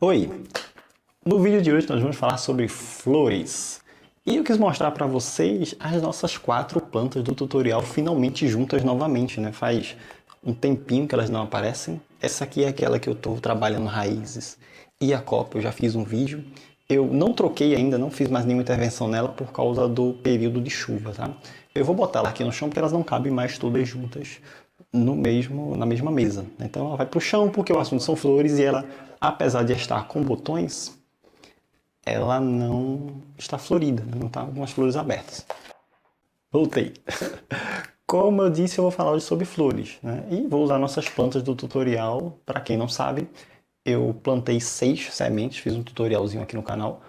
Oi! No vídeo de hoje nós vamos falar sobre flores. E eu quis mostrar para vocês as nossas 4 plantas do tutorial finalmente juntas novamente, né? Faz um tempinho que elas não aparecem. Essa aqui é aquela que eu estou trabalhando raízes e a copa, eu já fiz um vídeo. Eu não troquei ainda, não fiz mais nenhuma intervenção nela por causa do período de chuva, tá? Eu vou botar ela aqui no chão porque elas não cabem mais todas juntas na mesma mesa. Então ela vai para o chão porque o assunto são flores e ela, apesar de estar com botões, ela não está florida, né? Não está com as flores abertas. Voltei. Como eu disse, eu vou falar hoje sobre flores, né? E vou usar nossas plantas do tutorial. Para quem não sabe, eu plantei 6 sementes, fiz um tutorialzinho aqui no canal.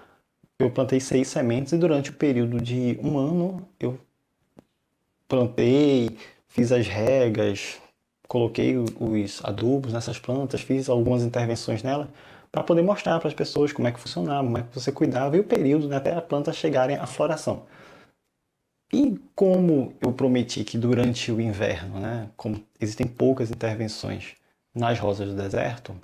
Eu plantei 6 sementes e durante o período de um ano eu plantei, fiz as regas, coloquei os adubos nessas plantas, fiz algumas intervenções nela para poder mostrar para as pessoas como é que funcionava, como é que você cuidava e o período, né, até a planta chegarem à floração. E como eu prometi que durante o inverno, né, como existem poucas intervenções nas rosas do deserto,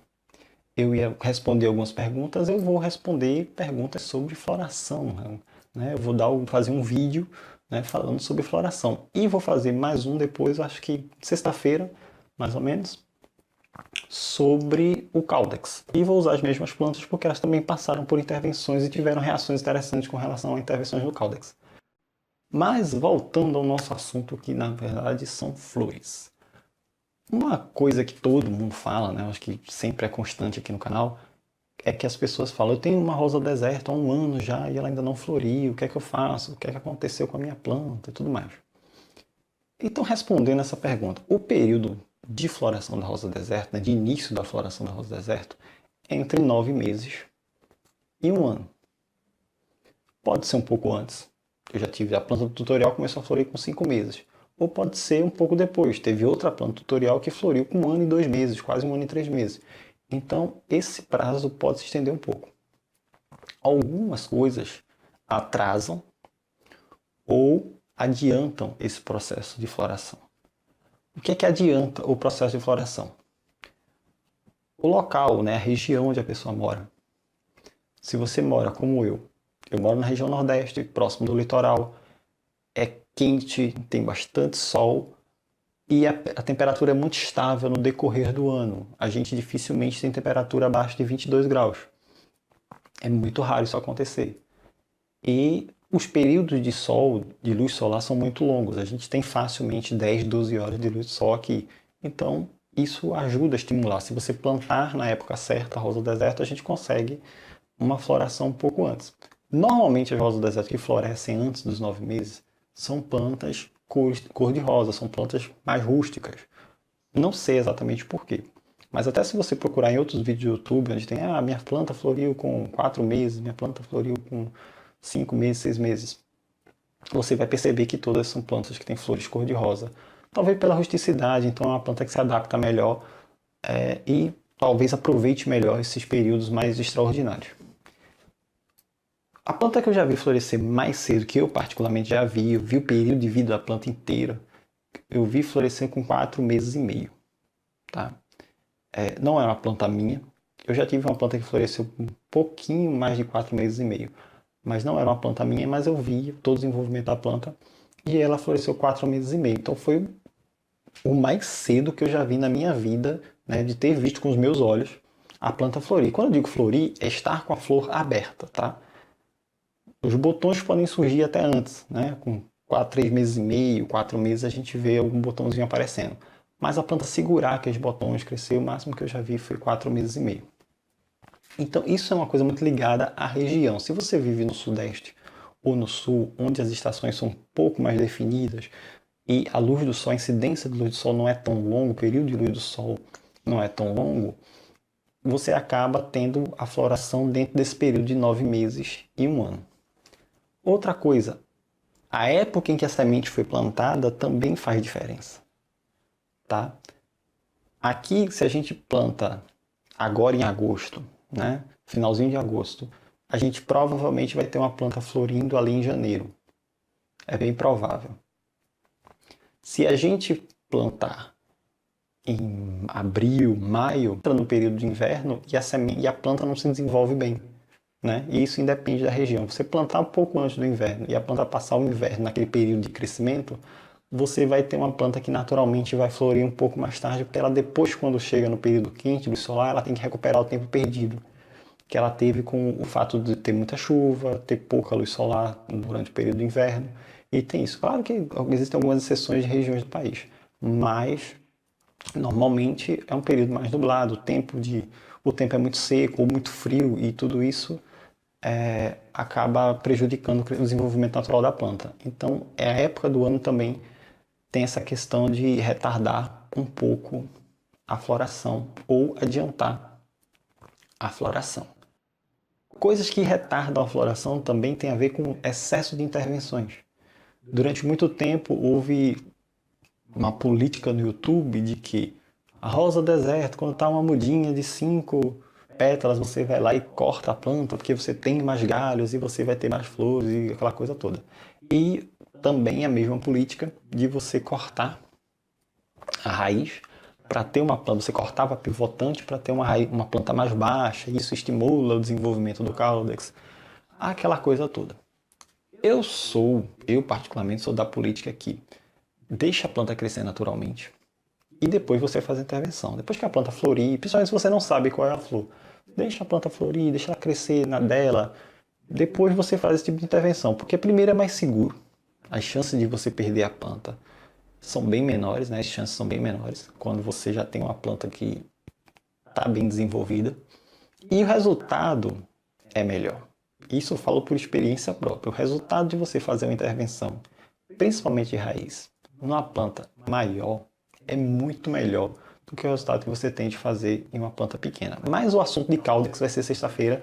eu ia responder algumas perguntas, eu vou responder perguntas sobre floração, né? Eu vou fazer um vídeo, né, falando sobre floração. E vou fazer mais um depois, acho que sexta-feira, mais ou menos, sobre o Caudex. E vou usar as mesmas plantas porque elas também passaram por intervenções e tiveram reações interessantes com relação a intervenções do Caudex. Mas voltando ao nosso assunto, que na verdade são flores. Uma coisa que todo mundo fala, né, acho que sempre é constante aqui no canal, é que as pessoas falam, eu tenho uma rosa deserta há um ano já e ela ainda não floriu, o que é que eu faço? O que é que aconteceu com a minha planta e tudo mais. Então, respondendo essa pergunta, o período de floração da rosa deserta, né, de início da floração da rosa deserta, é entre 9 meses e um ano. Pode ser um pouco antes. Eu já tive a planta do tutorial começou a florir com 5 meses. Ou pode ser um pouco depois. Teve outra planta tutorial que floriu com 1 ano e 2 meses, quase 1 ano e 3 meses. Então, esse prazo pode se estender um pouco. Algumas coisas atrasam ou adiantam esse processo de floração. O que é que adianta o processo de floração? O local, né, a região onde a pessoa mora. Se você mora como eu moro na região nordeste, próximo do litoral, é quente, tem bastante sol e a temperatura é muito estável no decorrer do ano. A gente dificilmente tem temperatura abaixo de 22 graus. É muito raro isso acontecer. E os períodos de sol, de luz solar, são muito longos. A gente tem facilmente 10, 12 horas de luz de sol aqui. Então, isso ajuda a estimular. Se você plantar na época certa a rosa do deserto, a gente consegue uma floração um pouco antes. Normalmente, as rosas do deserto que florescem antes dos 9 meses são plantas cor-de-rosa, são plantas mais rústicas. Não sei exatamente por quê. Mas até se você procurar em outros vídeos do YouTube, onde tem, minha planta floriu com 4 meses, minha planta floriu com 5 meses, 6 meses, você vai perceber que todas são plantas que têm flores cor-de-rosa. Talvez pela rusticidade, então é uma planta que se adapta melhor e talvez aproveite melhor esses períodos mais extraordinários. A planta que eu já vi florescer mais cedo, que eu particularmente já vi, eu vi o período de vida da planta inteira, eu vi florescer com 4 meses e meio. Tá? Não é uma planta minha. Eu já tive uma planta que floresceu um pouquinho mais de 4 meses e meio. Mas não era uma planta minha, mas eu vi todo o desenvolvimento da planta e ela floresceu 4 meses e meio. Então foi o mais cedo que eu já vi na minha vida, né, de ter visto com os meus olhos a planta florir. Quando eu digo florir, é estar com a flor aberta, tá? Os botões podem surgir até antes, né? Com 3 meses e meio, 4 meses a gente vê algum botãozinho aparecendo. Mas a planta segurar aqueles botões, crescer, o máximo que eu já vi foi 4 meses e meio. Então isso é uma coisa muito ligada à região. Se você vive no sudeste ou no sul, onde as estações são um pouco mais definidas e a luz do sol, a incidência de luz do sol não é tão longo, o período de luz do sol não é tão longo, você acaba tendo a floração dentro desse período de 9 meses e um ano. Outra coisa, a época em que a semente foi plantada também faz diferença, tá? Aqui, se a gente planta agora em agosto, né, finalzinho de agosto, a gente provavelmente vai ter uma planta florindo ali em janeiro. É bem provável. Se a gente plantar em abril, maio, entra no período de inverno e a planta não se desenvolve bem, né? E isso independe da região. Você plantar um pouco antes do inverno e a planta passar o inverno naquele período de crescimento, você vai ter uma planta que naturalmente vai florir um pouco mais tarde, porque ela depois, quando chega no período quente, do solar, ela tem que recuperar o tempo perdido que ela teve com o fato de ter muita chuva, ter pouca luz solar durante o período do inverno. E tem isso. Claro que existem algumas exceções de regiões do país, mas normalmente é um período mais nublado, o tempo é muito seco ou muito frio e tudo isso acaba prejudicando o desenvolvimento natural da planta. Então, é a época do ano também tem essa questão de retardar um pouco a floração ou adiantar a floração. Coisas que retardam a floração também têm a ver com excesso de intervenções. Durante muito tempo houve uma política no YouTube de que a rosa deserto, quando está uma mudinha de 5 pétalas, você vai lá e corta a planta porque você tem mais galhos e você vai ter mais flores e aquela coisa toda. E também a mesma política de você cortar a raiz para ter uma planta, você cortava pivotante para ter uma planta mais baixa, e isso estimula o desenvolvimento do caudex, aquela coisa toda. Eu particularmente sou da política que deixa a planta crescer naturalmente e depois você faz a intervenção. Depois que a planta florir, principalmente se você não sabe qual é a flor, deixa a planta florir, deixa ela crescer na dela, depois você faz esse tipo de intervenção, porque primeiro é mais seguro. As chances de você perder a planta são bem menores, né? As chances são bem menores quando você já tem uma planta que está bem desenvolvida. E o resultado é melhor. Isso eu falo por experiência própria. O resultado de você fazer uma intervenção, principalmente de raiz, numa planta maior, é muito melhor do que o resultado que você tem de fazer em uma planta pequena. Mas o assunto de caudex vai ser sexta-feira.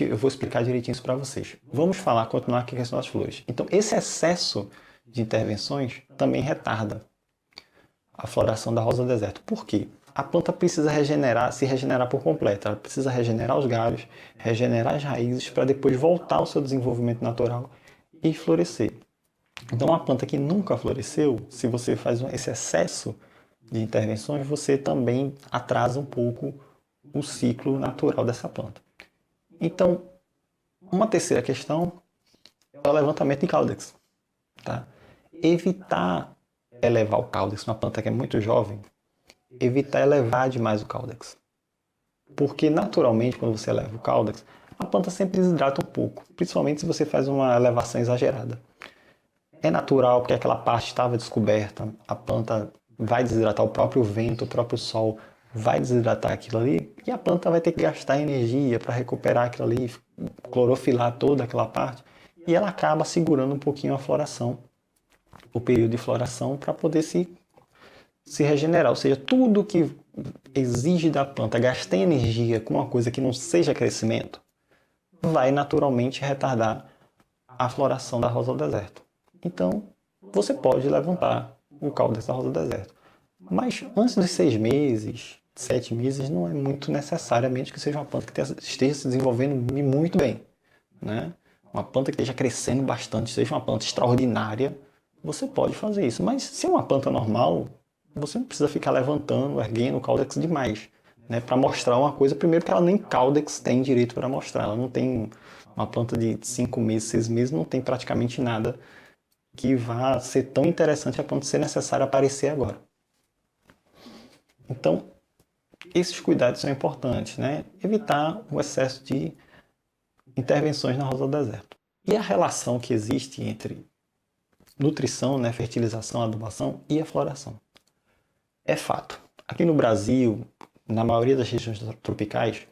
Eu vou explicar direitinho isso para vocês. Vamos continuar aqui com as nossas flores. Então, esse excesso de intervenções também retarda a floração da rosa deserto. Por quê? A planta precisa se regenerar por completo. Ela precisa regenerar os galhos, regenerar as raízes para depois voltar ao seu desenvolvimento natural e florescer. Então, uma planta que nunca floresceu, se você faz esse excesso de intervenções, você também atrasa um pouco o ciclo natural dessa planta. Então, uma terceira questão é o levantamento de caudex. Tá? Evitar elevar o caudex numa planta que é muito jovem, evitar elevar demais o caudex. Porque naturalmente, quando você eleva o caudex, a planta sempre desidrata um pouco, principalmente se você faz uma elevação exagerada. É natural porque aquela parte estava descoberta, a planta vai desidratar, o próprio vento, o próprio sol vai desidratar aquilo ali e a planta vai ter que gastar energia para recuperar aquilo ali, clorofilar toda aquela parte e ela acaba segurando um pouquinho a floração, o período de floração para poder se regenerar. Ou seja, tudo que exige da planta gastar energia com uma coisa que não seja crescimento vai naturalmente retardar a floração da rosa do deserto. Então, você pode levantar o caldo dessa rosa do deserto. Mas antes dos 6 meses, 7 meses, não é muito necessariamente que seja uma planta que esteja se desenvolvendo muito bem. Né? Uma planta que esteja crescendo bastante, seja uma planta extraordinária, você pode fazer isso. Mas se é uma planta normal, você não precisa ficar levantando, erguendo o caudex demais. Né? Para mostrar uma coisa, primeiro que ela nem caudex tem direito para mostrar. Ela não tem uma planta de 5 meses, 6 meses, não tem praticamente nada que vá ser tão interessante a ponto de ser necessário aparecer agora. Então, esses cuidados são importantes, né? Evitar o excesso de intervenções na rosa do deserto. E a relação que existe entre nutrição, né, fertilização, adubação e a floração. É fato. Aqui no Brasil, na maioria das regiões tropicais,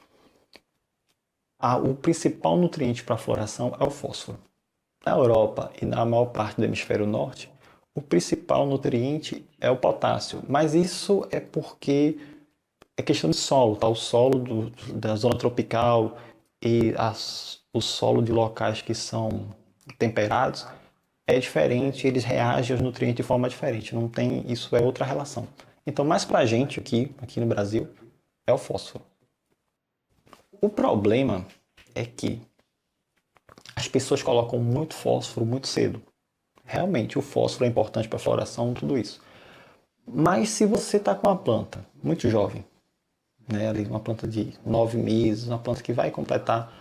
o principal nutriente para a floração é o fósforo. Na Europa e na maior parte do hemisfério norte, o principal nutriente é o potássio. Mas isso é porque é questão de solo, tá? O solo da zona tropical e o solo de locais que são temperados é diferente, eles reagem aos nutrientes de forma diferente. Não tem, isso é outra relação. Então, mais pra gente aqui no Brasil, é o fósforo. O problema é que as pessoas colocam muito fósforo muito cedo. Realmente, o fósforo é importante para a floração, tudo isso. Mas se você está com uma planta muito jovem, né, ali uma planta de 9 meses, uma planta que vai completar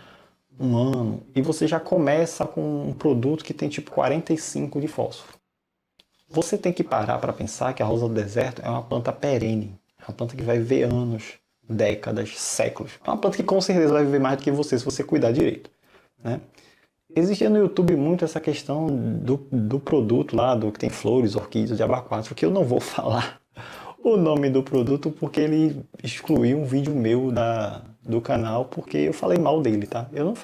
um ano, e você já começa com um produto que tem tipo 45 de fósforo. Você tem que parar para pensar que a rosa do deserto é uma planta perene, é uma planta que vai viver anos, décadas, séculos. É uma planta que com certeza vai viver mais do que você se você cuidar direito, né? Existe no YouTube muito essa questão do produto lá, do que tem flores, orquídeas, de abacate, que eu não vou falar o nome do produto porque ele excluiu um vídeo meu do canal porque eu falei mal dele, tá? Eu não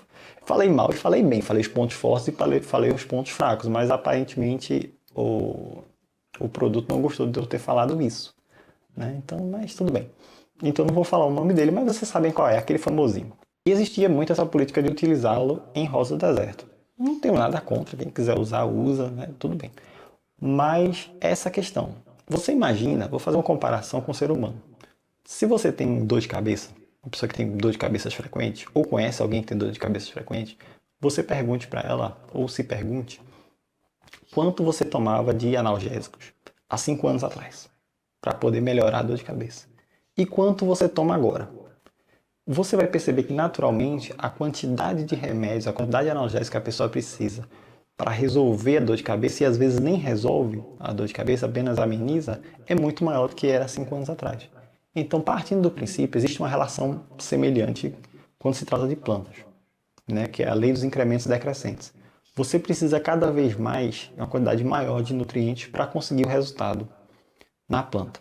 falei mal e falei bem, falei os pontos fortes e falei os pontos fracos, mas aparentemente o produto não gostou de eu ter falado isso, né? Então, mas tudo bem. Então não vou falar o nome dele, mas vocês sabem qual é, aquele famosinho. E existia muito essa política de utilizá-lo em rosa do deserto. Não tenho nada contra, quem quiser usar, usa, né? Tudo bem. Mas essa questão. Você imagina, vou fazer uma comparação com o ser humano. Se você tem dor de cabeça, uma pessoa que tem dor de cabeça frequente, ou conhece alguém que tem dor de cabeça frequente, você pergunte para ela, ou se pergunte, quanto você tomava de analgésicos há 5 anos atrás, para poder melhorar a dor de cabeça. E quanto você toma agora. Você vai perceber que naturalmente a quantidade de remédios, a quantidade de analgésicos que a pessoa precisa para resolver a dor de cabeça, e às vezes nem resolve a dor de cabeça, apenas ameniza, é muito maior do que era 5 anos atrás. Então, partindo do princípio, existe uma relação semelhante quando se trata de plantas, né, que é a lei dos incrementos decrescentes. Você precisa cada vez mais, uma quantidade maior de nutrientes para conseguir o resultado na planta.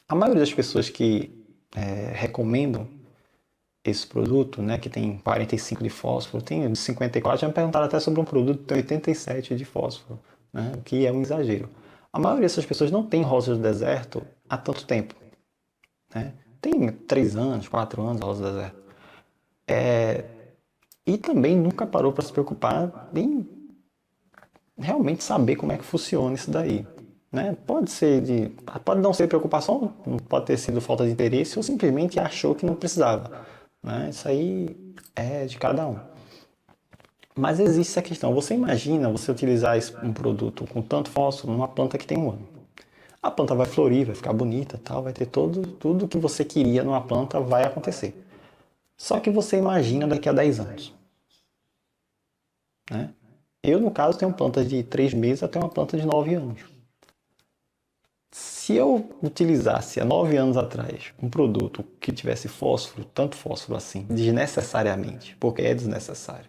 A maioria das pessoas que recomendam esse produto, né, que tem 45 de fósforo, tem 54, já me perguntaram até sobre um produto que tem 87 de fósforo, né, o que é um exagero. A maioria dessas pessoas não tem rosa do deserto há tanto tempo, né? Tem 3 anos, 4 anos a rosa do deserto. E também nunca parou para se preocupar em realmente saber como é que funciona isso daí. Né? Pode não ser preocupação, pode ter sido falta de interesse ou simplesmente achou que não precisava. Né? Isso aí é de cada um. Mas existe essa questão. Você imagina você utilizar um produto com tanto fósforo numa planta que tem um ano. A planta vai florir, vai ficar bonita, tal, vai ter tudo que você queria numa planta vai acontecer. Só que você imagina daqui a 10 anos. Né? Eu, no caso, tenho plantas de 3 meses até uma planta de 9 anos. Se eu utilizasse há 9 anos atrás um produto que tivesse fósforo, tanto fósforo assim, desnecessariamente, porque é desnecessário,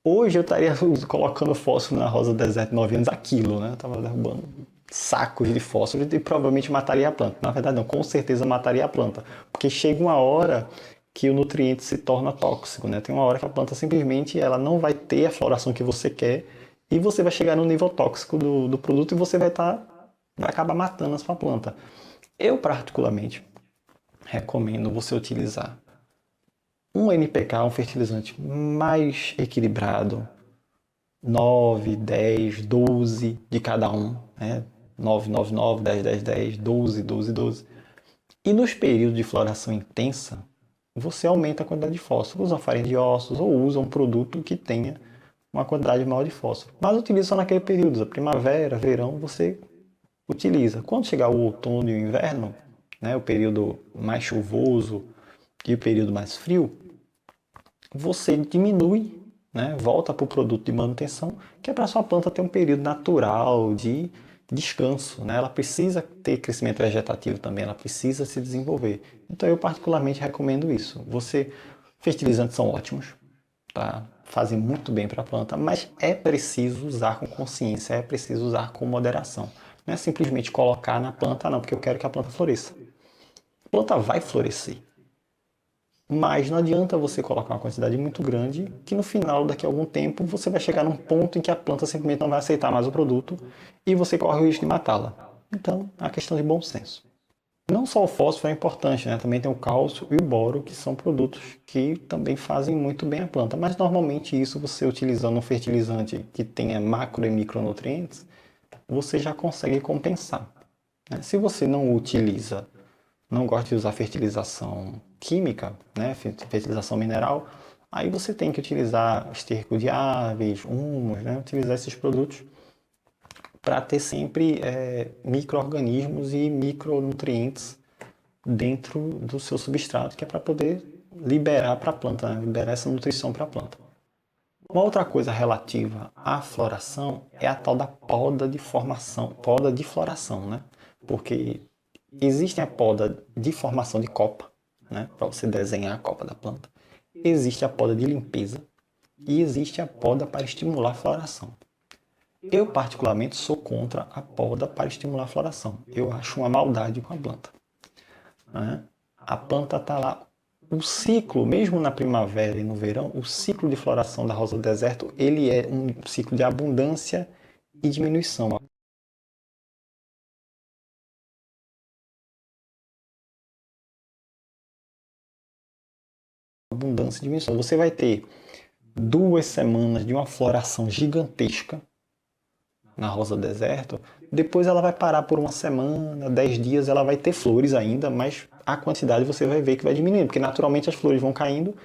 hoje eu estaria colocando fósforo na rosa do deserto de 9 anos a quilo, né? Eu estava derrubando sacos de fósforo e provavelmente mataria a planta. Na verdade, não, com certeza mataria a planta, porque chega uma hora que o nutriente se torna tóxico, né? Tem uma hora que a planta simplesmente ela não vai ter a floração que você quer e você vai chegar no nível tóxico do produto e você vai acabar matando a sua planta. Eu, particularmente, recomendo você utilizar um NPK, um fertilizante mais equilibrado, 9, 10, 12 de cada um, né? 9, 9, 9, 10, 10, 10, 12, 12, 12. E nos períodos de floração intensa, você aumenta a quantidade de fósforo, usa farinha de ossos ou usa um produto que tenha uma quantidade maior de fósforo. Mas utiliza só naquele período, a primavera, verão, você utiliza. Quando chegar o outono e o inverno, né, o período mais chuvoso e o período mais frio, você diminui, né, volta para o produto de manutenção, que é para a sua planta ter um período natural de descanso. Né? Ela precisa ter crescimento vegetativo também, ela precisa se desenvolver. Então eu particularmente recomendo isso. Fertilizantes são ótimos, tá? Fazem muito bem para a planta, mas é preciso usar com consciência, é preciso usar com moderação. Não é simplesmente colocar na planta, não, porque eu quero que a planta floresça. A planta vai florescer. Mas não adianta você colocar uma quantidade muito grande, que no final, daqui a algum tempo, você vai chegar num ponto em que a planta simplesmente não vai aceitar mais o produto e você corre o risco de matá-la. Então, é uma questão de bom senso. Não só o fósforo é importante, né? Também tem o cálcio e o boro, que são produtos que também fazem muito bem a planta. Mas normalmente isso, você utilizando um fertilizante que tenha macro e micronutrientes, você já consegue compensar. Né? Se você não utiliza, não gosta de usar fertilização química, né? Fertilização mineral, aí você tem que utilizar esterco de aves, humus, né? Utilizar esses produtos para ter sempre micro-organismos e micronutrientes dentro do seu substrato, que é para poder liberar para a planta, né? Liberar essa nutrição para a planta. Uma outra coisa relativa à floração é a tal da poda de formação, poda de floração, né? Porque existe a poda de formação de copa, né? Para você desenhar a copa da planta. Existe a poda de limpeza e existe a poda para estimular a floração. Eu, particularmente, sou contra a poda para estimular a floração. Eu acho uma maldade com a planta, né? A planta está lá, o ciclo, mesmo na primavera e no verão, o ciclo de floração da rosa do deserto, ele é um ciclo de abundância e diminuição. Abundância e diminuição. Você vai ter 2 semanas de uma floração gigantesca na rosa do deserto, depois ela vai parar por 1 semana, 10 dias, ela vai ter flores ainda, mas a quantidade você vai ver que vai diminuindo, porque naturalmente as flores vão caindo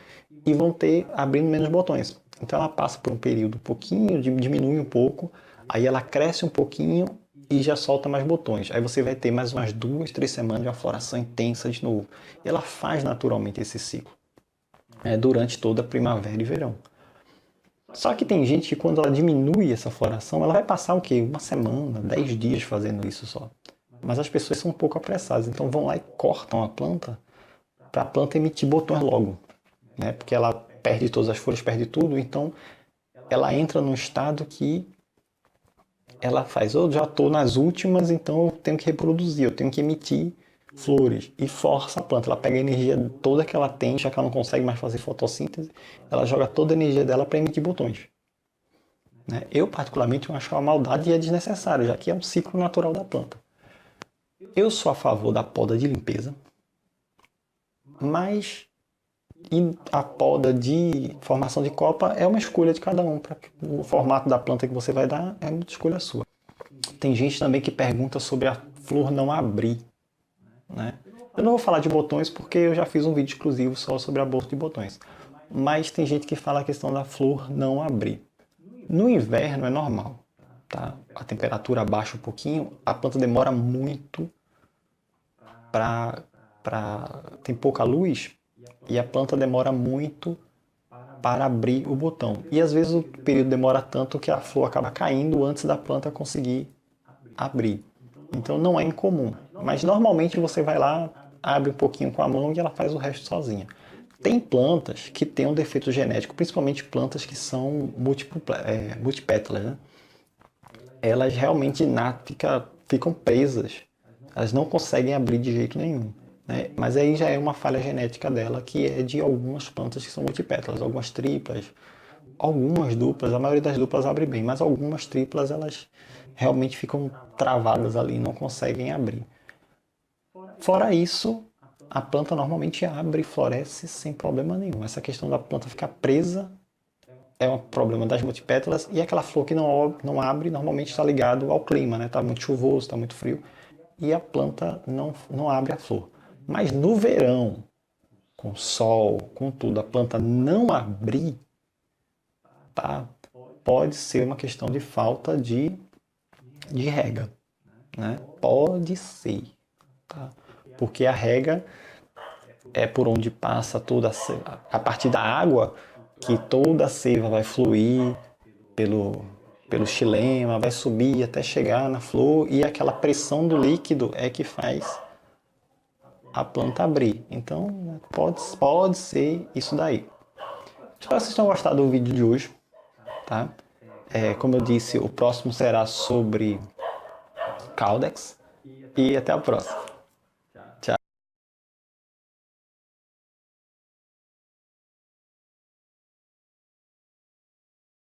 e vão ter abrindo menos botões. Então ela passa por um período um pouquinho, diminui um pouco, aí ela cresce um pouquinho e já solta mais botões. Aí você vai ter mais umas 2, 3 semanas de uma floração intensa de novo. E ela faz naturalmente esse ciclo, durante toda a primavera e verão. Só que tem gente que quando ela diminui essa floração, ela vai passar o quê? 1 semana, 10 dias fazendo isso só. Mas as pessoas são um pouco apressadas, então vão lá e cortam a planta para a planta emitir botões logo, né? Porque ela perde todas as folhas, perde tudo, então ela entra num estado que ela faz, eu já estou nas últimas, então eu tenho que reproduzir, eu tenho que emitir flores, e força a planta, ela pega a energia toda que ela tem, já que ela não consegue mais fazer fotossíntese, ela joga toda a energia dela para emitir botões, né? Eu particularmente acho uma maldade e é desnecessário, já que é um ciclo natural da planta. Eu sou a favor da poda de limpeza, mas a poda de formação de copa é uma escolha de cada um, para o formato da planta que você vai dar é uma escolha sua. Tem gente também que pergunta sobre a flor não abrir, né? Eu não vou falar de botões porque eu já fiz um vídeo exclusivo só sobre aborto de botões. Mas tem gente que fala a questão da flor não abrir. No inverno é normal, tá? A temperatura baixa um pouquinho, a planta demora muito tem pouca luz e a planta demora muito para abrir o botão. E às vezes o período demora tanto que a flor acaba caindo antes da planta conseguir abrir. Então não é incomum, mas normalmente você vai lá, abre um pouquinho com a mão e ela faz o resto sozinha. Tem plantas que têm um defeito genético, principalmente plantas que são multipétalas, né? Elas realmente ficam presas, elas não conseguem abrir de jeito nenhum, né? Mas aí já é uma falha genética dela, que é de algumas plantas que são multipétalas, algumas triplas, algumas duplas, a maioria das duplas abre bem, mas algumas triplas elas realmente ficam travadas ali, não conseguem abrir. Fora isso, a planta normalmente abre e floresce sem problema nenhum. Essa questão da planta ficar presa é um problema das multipétalas, e aquela flor que não abre normalmente está ligado ao clima, né? Está muito chuvoso, está muito frio, e a planta não abre a flor. Mas no verão, com sol, com tudo, a planta não abrir, tá? Pode ser uma questão de falta de rega, né? Pode ser, tá? Porque a rega é por onde passa toda a partir da água que toda a seiva vai fluir pelo xilema, vai subir até chegar na flor, e aquela pressão do líquido é que faz a planta abrir. Então pode ser isso daí. Espero que vocês tenham gostado do vídeo de hoje, tá? Como eu disse, o próximo será sobre Caudex, e até a próxima.